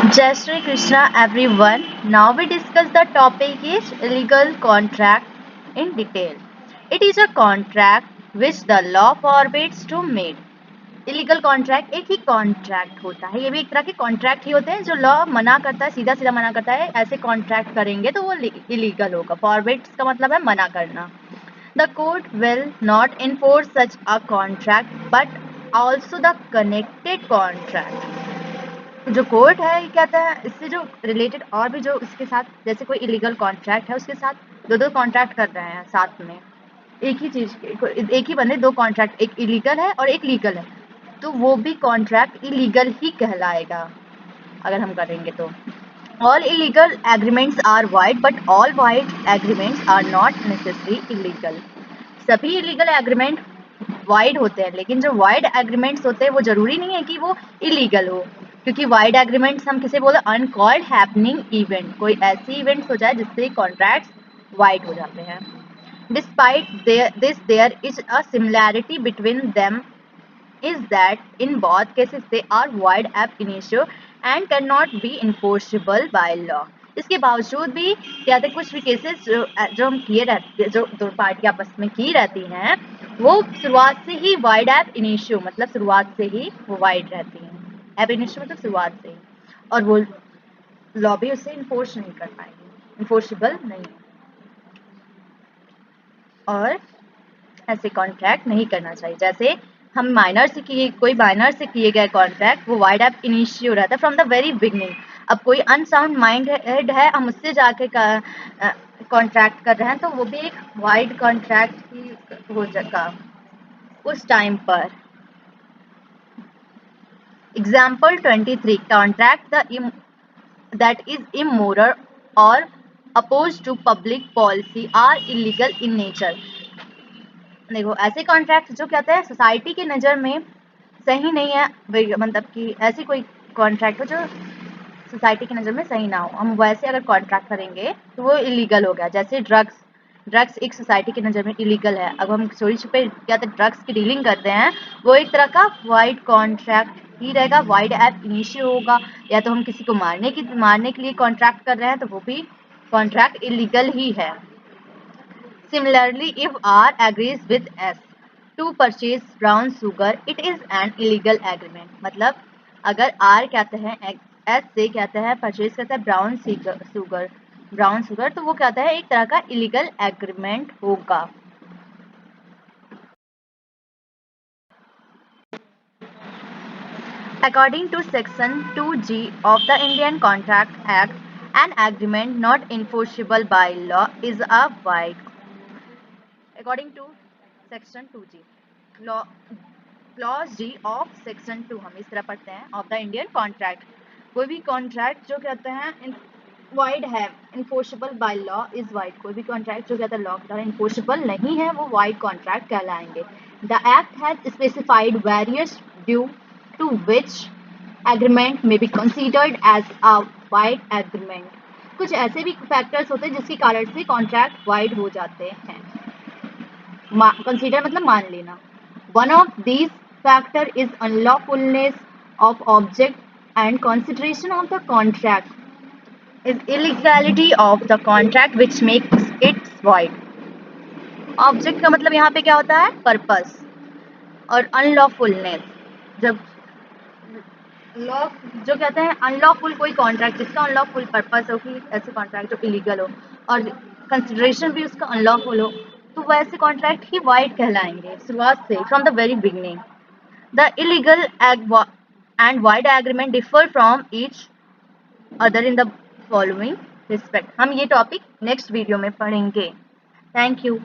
Jai Shri Krishna everyone. Now we discuss the topic is illegal contract in detail. It is a contract which the law forbids to make. Illegal contract एक ही contract होता है, ये भी एक तरह के contract ही होते हैं जो लॉ मना करता है, सीधा सीधा मना करता है ऐसे कॉन्ट्रैक्ट करेंगे तो वो इलीगल होगा। फॉरबिड्स का मतलब है मना करना। The court will not enforce such a contract but also the connected contract. जो कोर्ट है ये कहता है इससे जो रिलेटेड और भी जो इसके साथ, जैसे कोई इलीगल कॉन्ट्रैक्ट है उसके साथ दो कॉन्ट्रैक्ट कर रहे हैं साथ में, एक ही चीज, एक ही बंदे दो कॉन्ट्रैक्ट, एक इलीगल है और एक लीगल है, तो वो भी कॉन्ट्रैक्ट इलीगल ही कहलाएगा अगर हम करेंगे तो। All illegal agreements are void but all void agreements are not necessary illegal. सभी इलीगल एग्रीमेंट वाइड होते हैं, लेकिन जो वाइड एग्रीमेंट्स होते हैं वो जरूरी नहीं है कि वो इलीगल हो, क्योंकि वाइड एग्रीमेंट्स हम किसे बोले, अनकॉल्ड हैपनिंग इवेंट, कोई ऐसी इवेंट्स हो जाए जिससे कॉन्ट्रैक्ट्स वाइड हो जाते हैं। Despite there is a similarity between them is that in both cases they are void ab initio and cannot be enforceable by law. इसके बावजूद भी क्या थे, कुछ भी केसेस जो हम किए रहते, जो दो पार्टी आपस में की रहती हैं वो शुरुआत से ही वाइड एब इनिशियो, मतलब शुरुआत से ही वो वाइड रहती हैं। एब इनिशियो मतलब शुरुआत से ही, और वो लॉ भी उससे इन्फोर्स नहीं कर पाएंगे, इन्फोर्सेबल नहीं है, और ऐसे कॉन्ट्रैक्ट नहीं करना चाहिए। जैसे हम माइनर से किए, कोई माइनर से किए गए कॉन्ट्रैक्ट वो वाइड एब इनिशियो रहता है फ्रॉम द वेरी बिगनिंग। अब कोई अनसाउंड माइंड हेड है, हम उससे जाके कॉन्ट्रैक्ट कर रहे हैं तो वो भी एक वाइड कॉन्ट्रैक्ट ही हो जाएगा उस टाइम पर। Example 23, contract that is immoral or oppose to public policy are illegal in nature. देखो ऐसे कॉन्ट्रैक्ट जो कहते हैं सोसाइटी की नज़र में सही नहीं है, मतलब कि ऐसी कोई कॉन्ट्रैक्ट हो जो सोसाइटी की नज़र में सही ना हो, हम वैसे अगर कॉन्ट्रैक्ट करेंगे तो वो इलीगल हो गया। जैसे ड्रग्स एक सोसाइटी की नज़र में इलीगल है, अब हम चोरी छुपे क्या तो ड्रग्स की डीलिंग करते हैं, वो एक तरह का वाइड कॉन्ट्रैक्ट ही रहेगा, वाइड एब इनिशियो होगा। या तो हम किसी को मारने के लिए कॉन्ट्रैक्ट कर रहे हैं तो वो भी कॉन्ट्रैक्ट इलीगल ही है। Similarly, if R agrees with S to purchase brown sugar, it is an illegal agreement. मतलब अगर R कहते हैं S से कहते हैं परचेज करता है ब्राउन सुगर, तो वो कहता है एक तरह का इलीगल एग्रीमेंट होगा। According to Section 2G of the Indian Contract Act, an agreement not enforceable by law is a void. According to Section 2G, law clause ji of section 2, हम इस तरह पढ़ते हैं, ऑफ द इंडियन कॉन्ट्रैक्ट। कोई भी contract जो कहते हैं वाइड है, enforceable by law is wide. कोई भी कॉन्ट्रैक्ट जो कहता है लॉ के द्वारा इन्फोर्सेबल नहीं है वो वाइड कॉन्ट्रैक्ट कहलाएंगे। The act has specified various due to which agreement में be considered as a void agreement. कुछ ऐसे भी फैक्टर्स होते हैं जिसके कारण से कॉन्ट्रैक्ट वाइड हो जाते हैं। कंसीडर मतलब मान लेना। One of these factor is unlawfulness of object and consideration of the contract is illegality of the contract which makes it void. Object का मतलब यहाँ पे क्या होता है, पर्पस, और अनलॉफुलनेस, जब लॉ जो कहते हैं अनलॉफुल कोई कॉन्ट्रैक्ट जिसका अनलॉफुल पर्पस हो, कि ऐसे कॉन्ट्रैक्ट जो इलीगल हो और कंसिडरेशन भी उसका अनलॉफुल हो, तो वैसे कॉन्ट्रैक्ट ही वाइड कहलाएंगे शुरुआत से, from the very beginning. The illegal and wide agreement differ from each other in the following respect. हम ये टॉपिक नेक्स्ट वीडियो में पढ़ेंगे। Thank you.